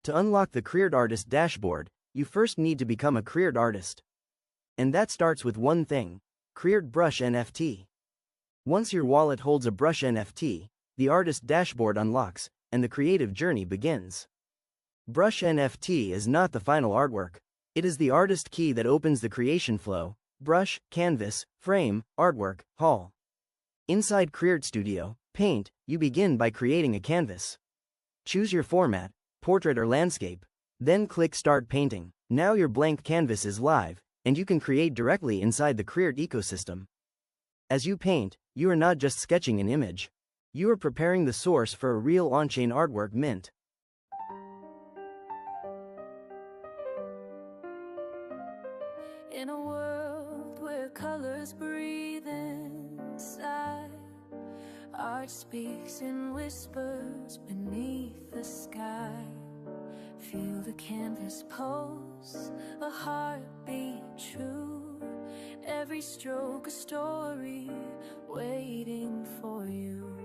To unlock the CreArt Artist dashboard, you first need to become a CreArt artist. And that starts with one thing: CreArt Brush NFT. Once your wallet holds a Brush NFT, the artist dashboard unlocks, and the creative journey begins. Brush NFT is not the final artwork. It is the artist key that opens the creation flow: brush, canvas, frame, artwork, haul. Inside CreArt Studio, Paint, you begin by creating a canvas. Choose your format, portrait or landscape. Then click Start Painting. Now your blank canvas is live, and you can create directly inside the CreArt ecosystem. As you paint, you are not just sketching an image. You are preparing the source for a real on-chain artwork mint. In a world where colors breathe inside, art speaks in whispers beneath the sky. Feel the canvas pulse, a heartbeat true. Every stroke a story waiting for you.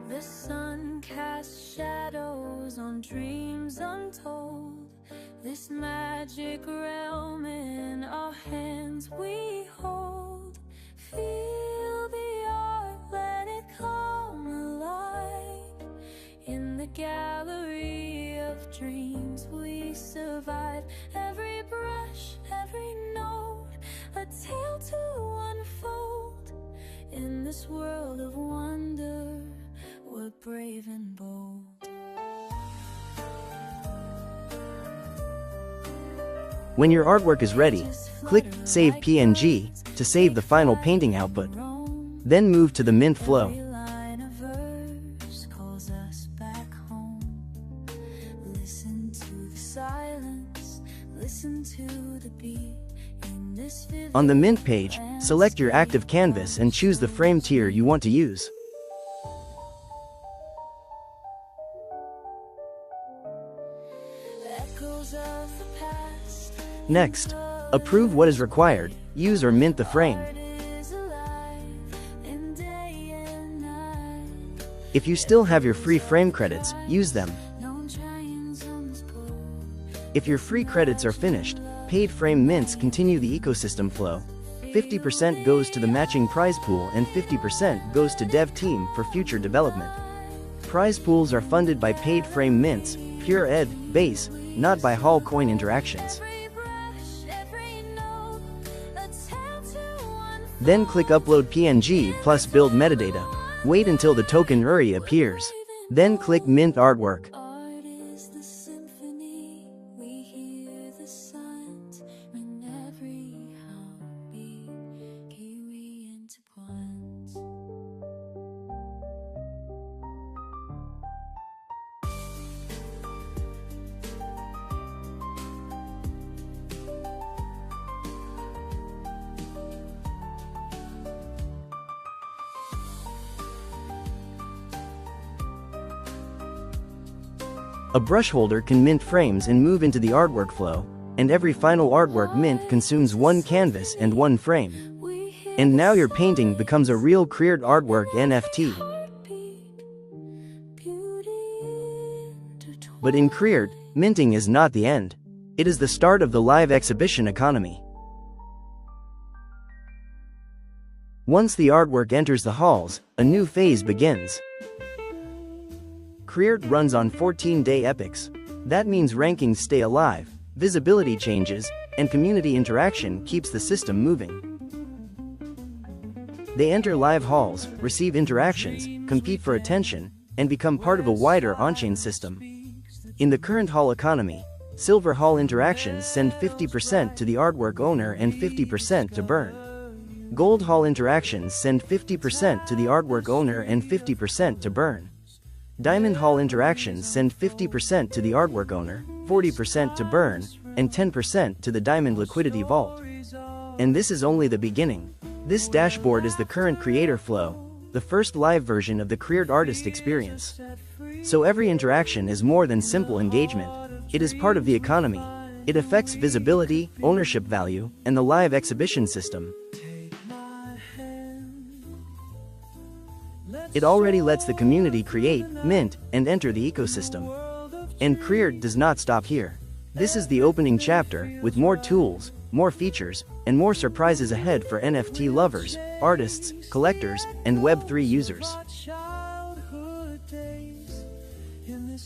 The sun casts shadows on dreams untold. This magic realm in our hands we hold. Feel the art, let it come alive. In the gallery of dreams we survive. Every brush, every note, a tale to unfold. In this world of wonder, we're brave and bold. When your artwork is ready, click Save PNG to save the final painting output. Then move to the mint flow. On the mint page, select your active canvas and choose the frame tier you want to use. Next, approve what is required, use or mint the frame. If you still have your free frame credits, use them. If your free credits are finished, paid frame mints continue the ecosystem flow. 50% goes to the matching prize pool and 50% goes to dev team for future development. Prize pools are funded by paid frame mints, pure ed, base, not by Hall coin interactions. Then click Upload PNG plus Build Metadata. Wait until the token URI appears. Then click Mint Artwork. A brush holder can mint frames and move into the artwork flow, and every final artwork mint consumes one canvas and one frame. And now your painting becomes a real CreArt artwork NFT. But in CreArt, minting is not the end. It is the start of the live exhibition economy. Once the artwork enters the halls, a new phase begins. CreArt runs on 14-day epochs. That means rankings stay alive, visibility changes, and community interaction keeps the system moving. They enter live halls, receive interactions, compete for attention, and become part of a wider on-chain system. In the current hall economy, Silver Hall interactions send 50% to the artwork owner and 50% to burn. Gold Hall interactions send 50% to the artwork owner and 50% to burn. Diamond Hall interactions send 50% to the artwork owner, 40% to burn, and 10% to the Diamond Liquidity Vault. And this is only the beginning. This dashboard is the current creator flow, the first live version of the CreArt artist experience. So every interaction is more than simple engagement. It is part of the economy. It affects visibility, ownership value, and the live exhibition system. Let It already lets the community create, mint, and enter the ecosystem. And CreArt does not stop here. This is the opening chapter, with more tools, more features, and more surprises ahead for NFT lovers, artists, collectors, and Web3 users.